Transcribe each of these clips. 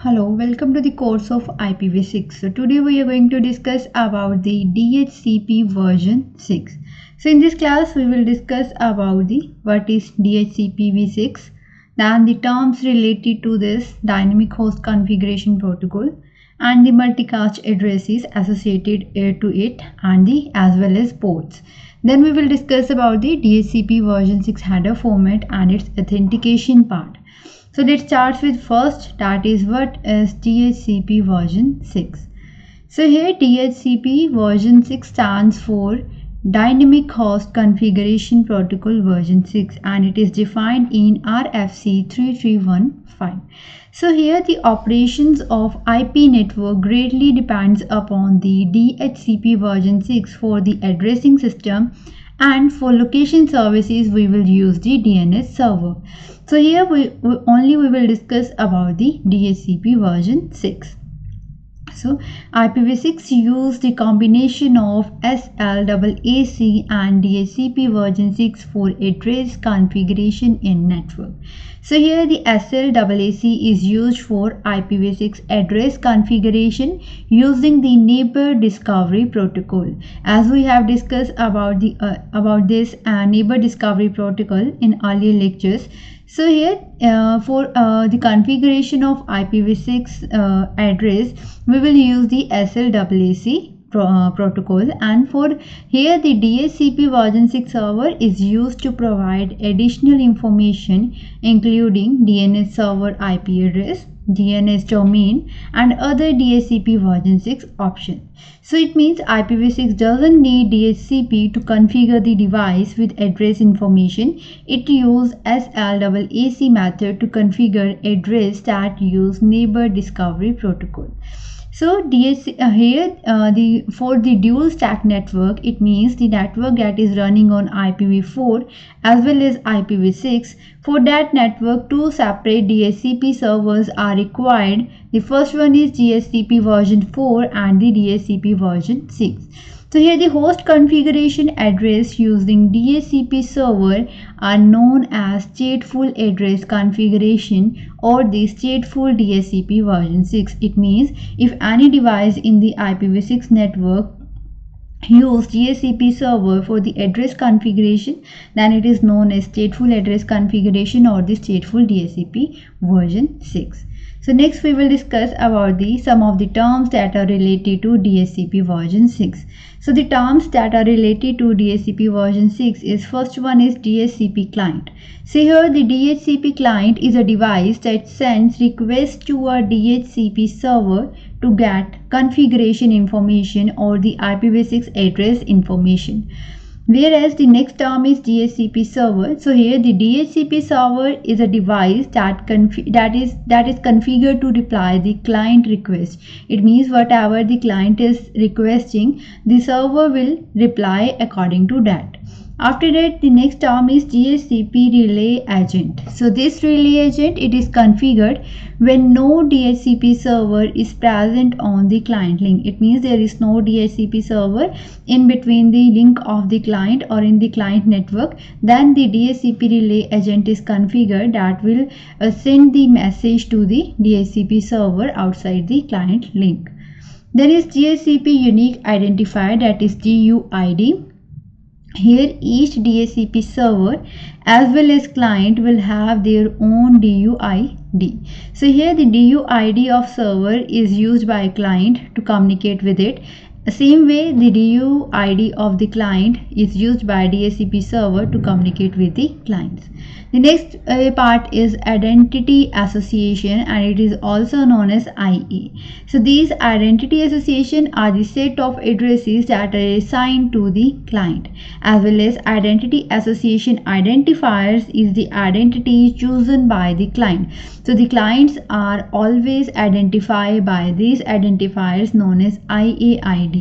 Hello, welcome to the course of IPv6. So today we are going to discuss about the DHCP version 6. So in this class we will discuss about what is DHCPv6, then the terms related to this dynamic host configuration protocol and the multicast addresses associated to it and as well as ports. Then we will discuss about the DHCP version 6 header format and its authentication part. So let's start with first, that is what is DHCP version 6. So here DHCP version 6 stands for Dynamic Host Configuration Protocol version 6 and it is defined in RFC 3315. So here the operations of IP network greatly depends upon the DHCP version 6 for the addressing system, and for location services we will use the DNS server. So here we will discuss about the DHCP version 6. So IPv6 use the combination of SLAAC and DHCP version 6 for address configuration in network. So here the SLAAC is used for IPv6 address configuration using the neighbor discovery protocol. As we have discussed about this neighbor discovery protocol in earlier lectures. So here for the configuration of IPv6 address, we will use the SLAAC protocol, and for here the DHCP version 6 server is used to provide additional information including DNS server IP address, DNS domain and other DHCP version 6 options. So it means IPv6 doesn't need DHCP to configure the device with address information. It uses SLAAC method to configure address that use neighbor discovery protocol. So for the dual stack network, it means the network that is running on IPv4 as well as IPv6. For that network, two separate DHCP servers are required. The first one is DHCP version 4 and the DHCP version 6. So here the host configuration address using DHCP server are known as stateful address configuration or the stateful DHCP version 6. It means if any device in the IPv6 network use DHCP server for the address configuration, then it is known as stateful address configuration or the stateful DHCP version 6. So next we will discuss about some of the terms that are related to DHCP version 6. So the terms that are related to DHCP version 6 is, first one is DHCP client. So here the DHCP client is a device that sends requests to a DHCP server to get configuration information or the IPv6 address information. Whereas the next term is DHCP server. So here the DHCP server is a device that is configured to reply the client request. It means whatever the client is requesting, the server will reply according to that. After that, the next term is DHCP relay agent. So this relay agent, it is configured when no DHCP server is present on the client link. It means there is no DHCP server in between the link of the client or in the client network. Then the DHCP relay agent is configured that will send the message to the DHCP server outside the client link. There is DHCP unique identifier, that is DUID. Here each DHCP server as well as client will have their own DUID. So here the DUID of server is used by client to communicate with it. The same way the DUID of the client is used by DHCP server to communicate with the clients. The next part is identity association and it is also known as IA. So these identity association are the set of addresses that are assigned to the client, as well as identity association identifiers is the identity chosen by the client. So the clients are always identified by these identifiers known as IAID.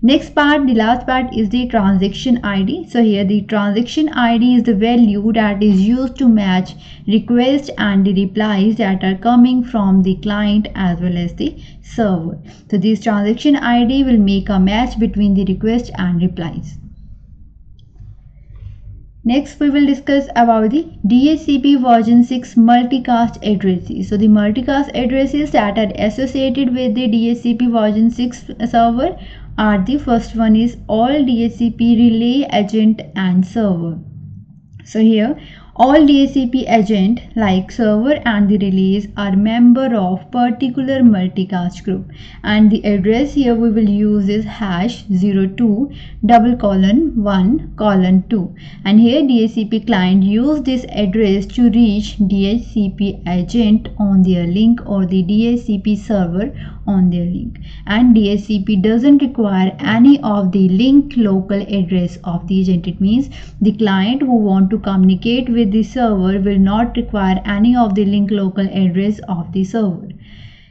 Next part, the last part is the transaction ID. So here the transaction ID is the value that is used to match requests and the replies that are coming from the client as well as the server. So this transaction ID will make a match between the request and replies. Next, we will discuss about the DHCP version 6 multicast addresses. So the multicast addresses that are associated with the DHCP version 6 server are the first one is all DHCP relay agent and server. So here all DHCP agent like server and the relays are member of particular multicast group, and the address here we will use is #02:1:2, and here DHCP client use this address to reach DHCP agent on their link or the DHCP server on their link, and DHCP doesn't require any of the link local address of the agent. It means the client who want to communicate with the server will not require any of the link local address of the server.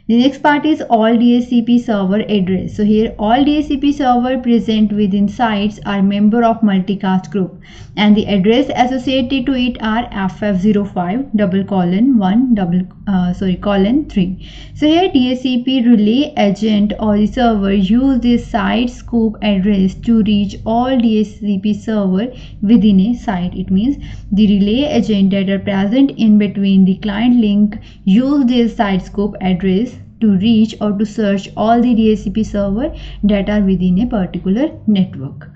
The next part is all DHCP server address. So here all DHCP server present within sites are member of multicast group, and the address associated to it are FF05:1:3. So here DHCP relay agent or the server use this site scope address to reach all DHCP server within a site. It means the relay agent that are present in between the client link use this site scope address to reach or to search all the DHCP server that are within a particular network.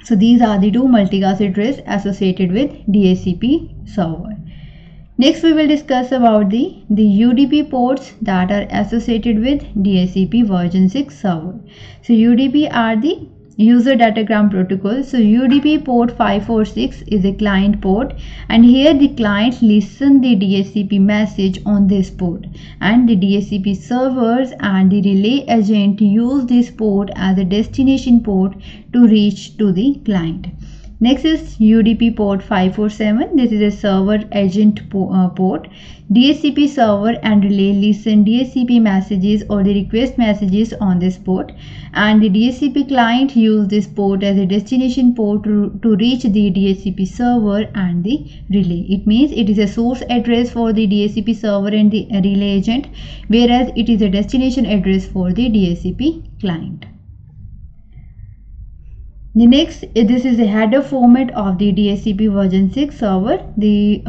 So these are the two multicast address associated with DHCP server. Next we will discuss about the UDP ports that are associated with DHCP version 6 server. So UDP are the user datagram protocol. So UDP port 546 is a client port, and here the client listen the DHCP message on this port, and the DHCP servers and the relay agent use this port as a destination port to reach to the client. Next is UDP port 547. This is a server agent port. DHCP server and relay listen DHCP messages or the request messages on this port, and the DHCP client use this port as a destination port to reach the DHCP server and the relay. It means it is a source address for the DHCP server and the relay agent, whereas it is a destination address for the DHCP client. The next, this is a header format of the DHCP version 6 server. The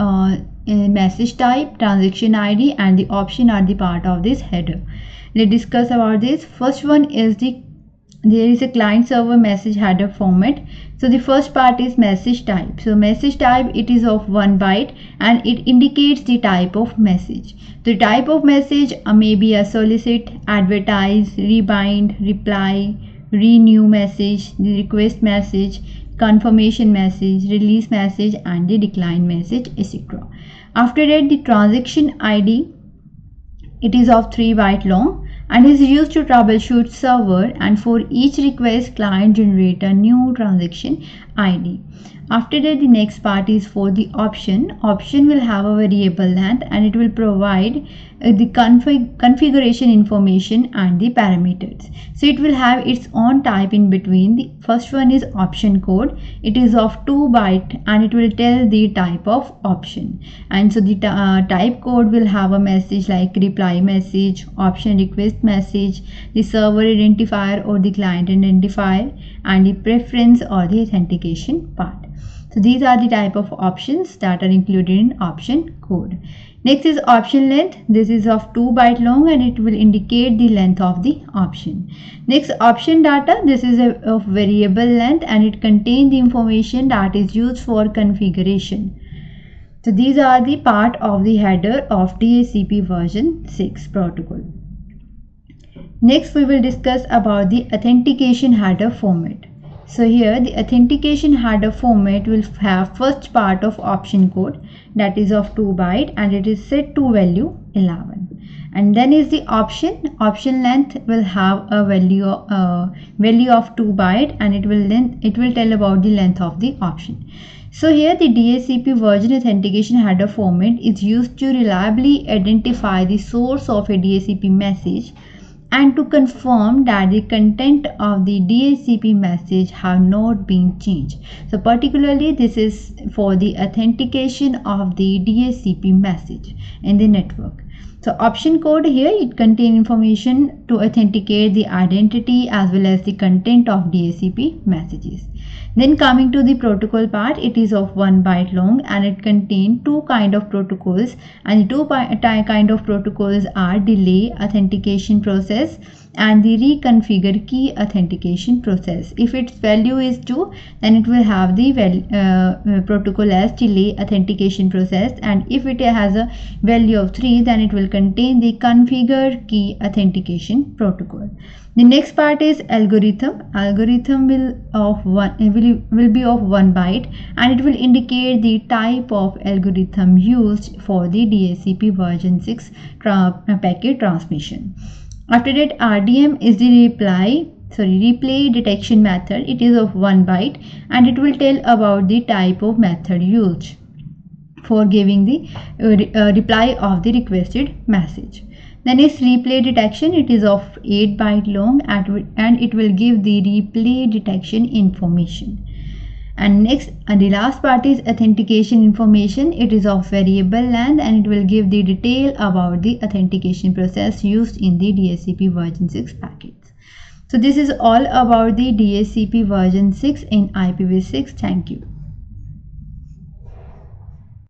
message type, transaction ID and the option are the part of this header. Let's discuss about this. First one is there is a client server message header format. So the first part is message type. So message type, it is of 1 byte and it indicates the type of message. The type of message may be a solicit, advertise, rebind, reply, renew message, the request message, confirmation message, release message and the decline message, etc. After that, the transaction ID, it is of 3 byte long and is used to troubleshoot server, and for each request client generate a new transaction ID. After that, the next part is for the option. Option will have a variable length and it will provide the configuration information and the parameters. So it will have its own type in between. The first one is option code. It is of 2 byte and it will tell the type of option. And so the type code will have a message like reply message, option request message, the server identifier or the client identifier, and the preference or the authentication part. So these are the type of options that are included in option code. Next is option length. This is of 2 byte long and it will indicate the length of the option. Next, option data. This is of variable length and it contains the information that is used for configuration. So these are the part of the header of DHCP version 6 protocol. Next, we will discuss about the authentication header format. So here the authentication header format will have first part of option code, that is of 2 byte and it is set to value 11. And then is the option length will have a value of 2 byte and it will tell about the length of the option. So here the DHCP version authentication header format is used to reliably identify the source of a DHCP message and to confirm that the content of the DHCP message have not been changed. So particularly this is for the authentication of the DHCP message in the network. So option code here, it contains information to authenticate the identity as well as the content of DHCP messages. Then coming to the protocol part, it is of 1 byte long and it contains two kind of protocols, and the two kind of protocols are delay authentication process and the reconfigure key authentication process. If its value is 2, then it will have the protocol as delay authentication process, and if it has a value of 3, then it will contain the configure key authentication protocol. The next part is algorithm. Algorithm will be of 1 byte and it will indicate the type of algorithm used for the DHCP version 6 packet transmission. After that, RDM is the replay detection method. It is of 1 byte and it will tell about the type of method used for giving the reply of the requested message. Then is replay detection. It is of 8 byte long and it will give the replay detection information. And next, the last part is authentication information. It is of variable length and it will give the detail about the authentication process used in the DHCP version 6 packets. So this is all about the DHCP version 6 in IPv6. Thank you.